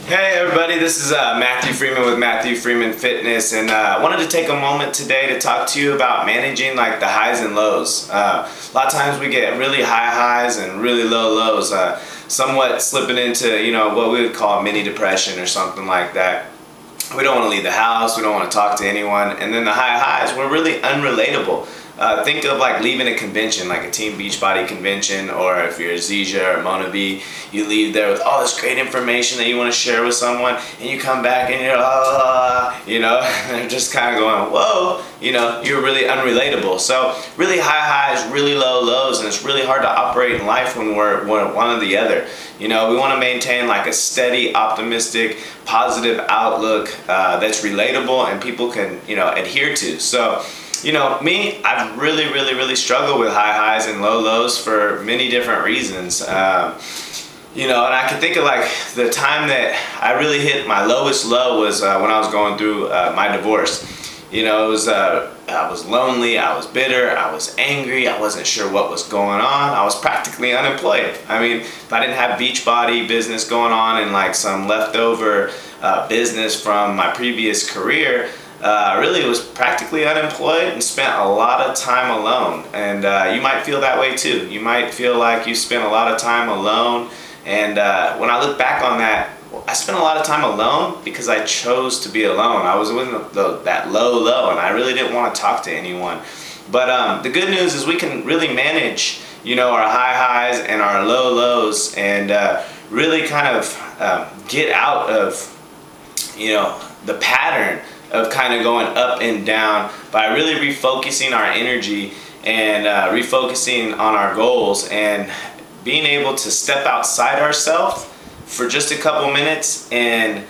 Hey everybody, this is Matthew Freeman with Mathew Freeman Fitness, and I wanted to take a moment today to talk to you about managing like the highs and lows. A lot of times we get really high highs and really low lows, somewhat slipping into what we would call mini depression or something like that. We don't want to leave the house, we don't want to talk to anyone, and then the high highs, we're really unrelatable. Think of like leaving a convention, like a Team Beachbody convention, or if you're a Zija or Mona B, you leave there with all this great information that you want to share with someone, and you come back and you're they're just kind of going, whoa, you're really unrelatable. So really high highs, really low lows, and it's really hard to operate in life when we're one or the other. We want to maintain like a steady, optimistic, positive outlook that's relatable and people can, adhere to. So, me, I've really struggled with high highs and low lows for many different reasons. And I can think of like the time that I really hit my lowest low was when I was going through my divorce. It was I was lonely, I was bitter, I was angry, I wasn't sure what was going on. I was practically unemployed. I mean, if I didn't have Beachbody business going on and like some leftover business from my previous career, really was practically unemployed and spent a lot of time alone. And you might feel that way too. You might feel like you spent a lot of time alone. And when I look back on that, I spent a lot of time alone because I chose to be alone. I was in that low, and I really didn't want to talk to anyone. But the good news is we can really manage, our high highs and our low lows, and really kind of get out of, the pattern of kind of going up and down by really refocusing our energy and refocusing on our goals and being able to step outside ourselves for just a couple minutes and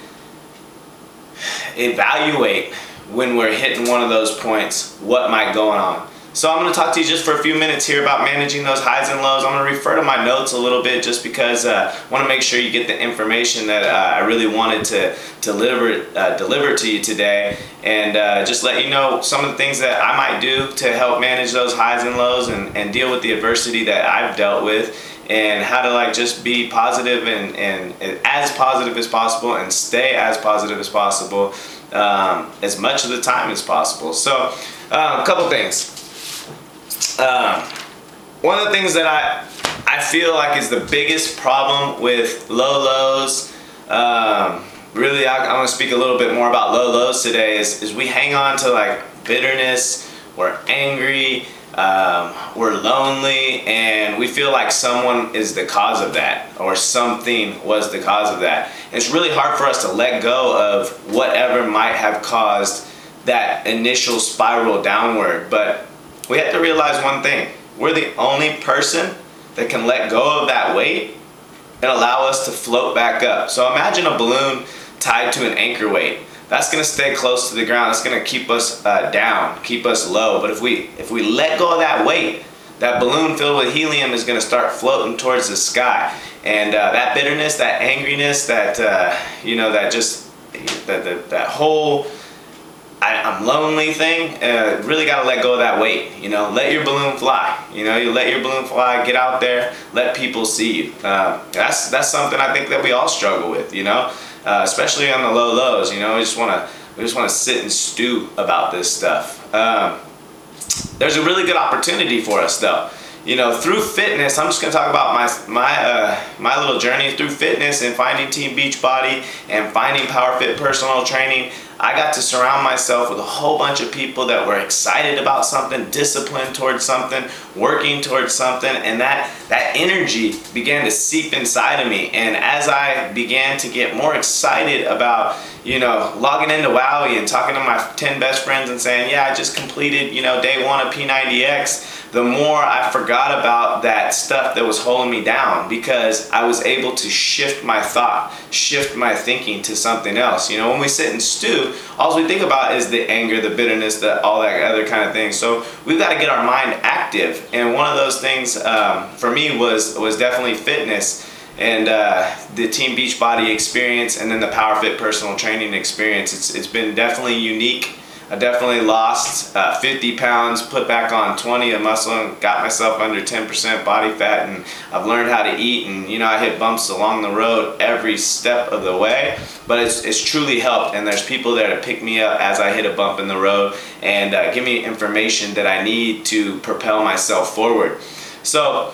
evaluate when we're hitting one of those points what might go on. So I'm going to talk to you just for a few minutes here about managing those highs and lows. I'm going to refer to my notes a little bit just because I want to make sure you get the information that I really wanted to deliver to you today, and just let you know some of the things that I might do to help manage those highs and lows and deal with the adversity that I've dealt with, and how to like just be positive and as positive as possible and stay as positive as possible as much of the time as possible. So a couple things. One of the things that I feel like is the biggest problem with low lows, really I'm going to speak a little bit more about low lows today, is we hang on to like bitterness, we're angry, we're lonely, and we feel like someone is the cause of that, or something was the cause of that. And it's really hard for us to let go of whatever might have caused that initial spiral downward. But we have to realize one thing: we're the only person that can let go of that weight and allow us to float back up. So imagine a balloon tied to an anchor weight. That's going to stay close to the ground. It's going to keep us down, keep us low. But if we let go of that weight, that balloon filled with helium is going to start floating towards the sky. And that bitterness, that angriness, that that whole I'm lonely thing, really got to let go of that weight. Let your balloon fly. You let your balloon fly, get out there, let people see you. That's something I think that we all struggle with, especially on the low lows. We just want to sit and stew about this stuff. There's a really good opportunity for us though. Through fitness, I'm just going to talk about my little journey through fitness and finding Team Beachbody and finding PowerFit personal training. I got to surround myself with a whole bunch of people that were excited about something, disciplined towards something, working towards something, and that energy began to seep inside of me. And as I began to get more excited about, logging into Wowie and talking to my 10 best friends and saying, yeah, I just completed, day 1 of P90X, the more I forgot about that stuff that was holding me down, because I was able to shift my thought, shift my thinking to something else. When we sit and stew, all we think about is the anger, the bitterness, all that other kind of thing. So we've got to get our mind active, and one of those things for me was definitely fitness, and the Team Beachbody experience, and then the PowerFit personal training experience. It's been definitely unique I definitely lost 50 pounds, put back on 20 of muscle, and got myself under 10% body fat, and I've learned how to eat, and you know, I hit bumps along the road every step of the way, but it's truly helped, and there's people there to pick me up as I hit a bump in the road and give me information that I need to propel myself forward. So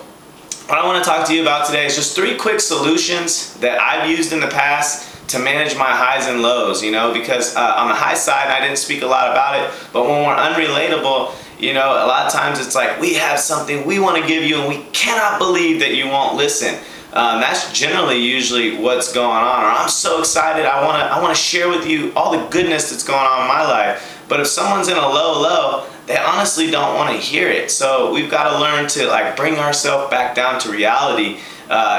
what I want to talk to you about today is just 3 quick solutions that I've used in the past to manage my highs and lows, you know, because on the high side, I didn't speak a lot about it, but when we're unrelatable, you know, a lot of times it's like we have something we want to give you and we cannot believe that you won't listen. That's generally usually what's going on. Or I'm so excited, I want to share with you all the goodness that's going on in my life. But if someone's in a low, they honestly don't want to hear it. So we've got to learn to like bring ourselves back down to reality.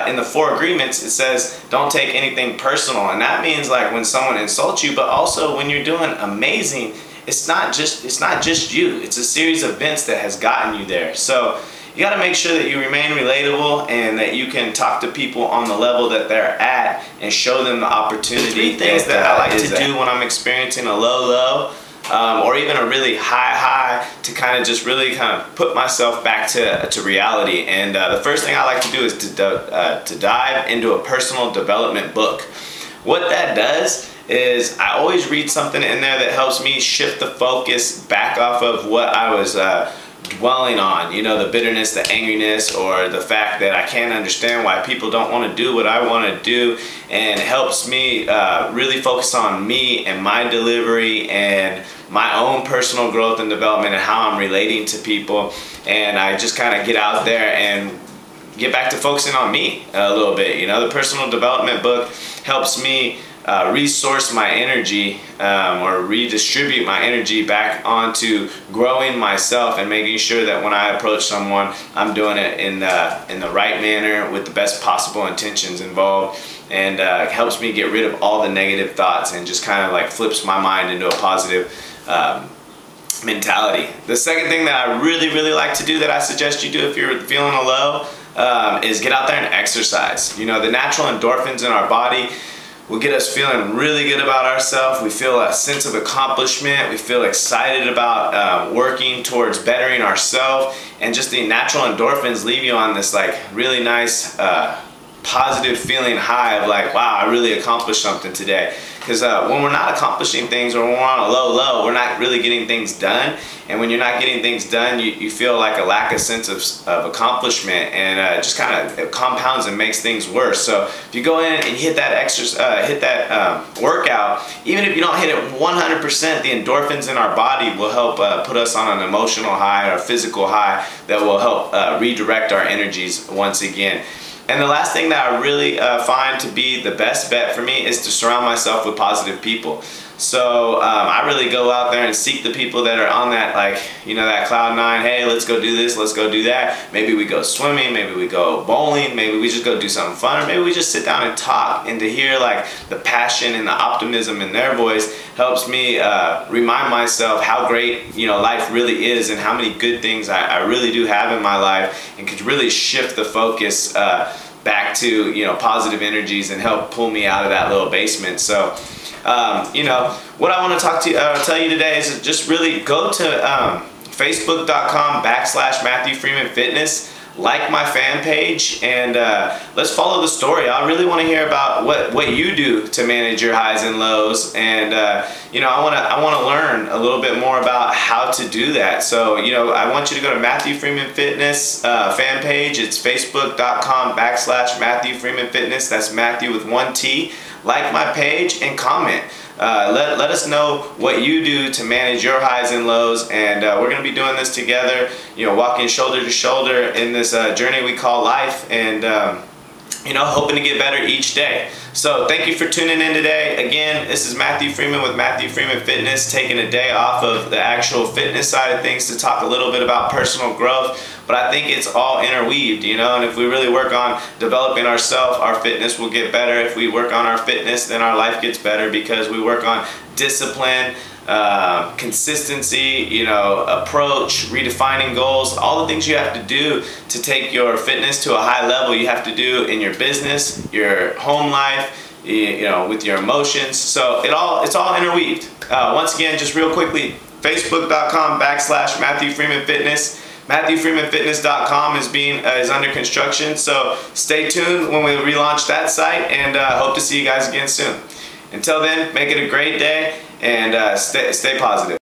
In the 4 agreements, it says don't take anything personal, and that means like when someone insults you, but also when you're doing amazing, it's not just you. It's a series of events that has gotten you there. So you got to make sure that you remain relatable and that you can talk to people on the level that they're at and show them the opportunity. 3 things that I like to do when I'm experiencing a low, or even a really high, to kind of just really kind of put myself back to reality. And the first thing I like to do is to dive into a personal development book. What that does is I always read something in there that helps me shift the focus back off of what I was dwelling on, you know, the bitterness, the angriness, or the fact that I can't understand why people don't want to do what I want to do, and helps me really focus on me and my delivery and my own personal growth and development and how I'm relating to people. And I just kind of get out there and get back to focusing on me a little bit. You know, the personal development book helps me resource my energy or redistribute my energy back onto growing myself and making sure that when I approach someone, I'm doing it in the right manner with the best possible intentions involved, and helps me get rid of all the negative thoughts and just kind of like flips my mind into a positive mentality. The second thing that I really like to do, that I suggest you do if you're feeling a low, is get out there and exercise. You know, the natural endorphins in our body will get us feeling really good about ourselves. We feel a sense of accomplishment. We feel excited about working towards bettering ourselves, and just the natural endorphins leave you on this like really nice positive feeling high of like, wow, I really accomplished something today. Because when we're not accomplishing things, or when we're on a low, we're not really getting things done. And when you're not getting things done, you feel like a lack of sense of accomplishment, and it just kind of compounds and makes things worse. So if you go in and you hit that workout, even if you don't hit it 100%, the endorphins in our body will help put us on an emotional high or a physical high that will help redirect our energies once again. And the last thing that I really find to be the best bet for me is to surround myself with positive people. So I really go out there and seek the people that are on that, like, you know, that cloud 9, hey, let's go do this, let's go do that. Maybe we go swimming, maybe we go bowling, maybe we just go do something fun, or maybe we just sit down and talk. And to hear like the passion and the optimism in their voice helps me remind myself how great, you know, life really is, and how many good things I really do have in my life, and could really shift the focus back to, you know, positive energies and help pull me out of that little basement. So you know, what I want to tell you today is just really go to facebook.com/Mathew Freeman Fitness, like my fan page, and let's follow the story. I really want to hear about what you do to manage your highs and lows, and you know, I want to learn a little bit more about how to do that. So, you know, I want you to go to Mathew Freeman Fitness fan page. It's facebook.com/Mathew Freeman Fitness. That's Matthew with 1 T. Like my page and comment. Let us know what you do to manage your highs and lows, and we're going to be doing this together, you know, walking shoulder to shoulder in this journey we call life, and you know, hoping to get better each day. So thank you for tuning in today. Again, this is Mathew Freeman with Mathew Freeman Fitness, taking a day off of the actual fitness side of things to talk a little bit about personal growth. But I think it's all interweaved, you know, and if we really work on developing ourselves, our fitness will get better. If we work on our fitness, then our life gets better, because we work on discipline, consistency, you know, approach, redefining goals, all the things you have to do to take your fitness to a high level. You have to do in your business, your home life, you know, with your emotions. So it's all interweaved. Once again, just real quickly, Facebook.com/Mathew Freeman Fitness. MathewFreemanFitness.com is under construction, so stay tuned when we relaunch that site, and hope to see you guys again soon. Until then, make it a great day, and stay positive.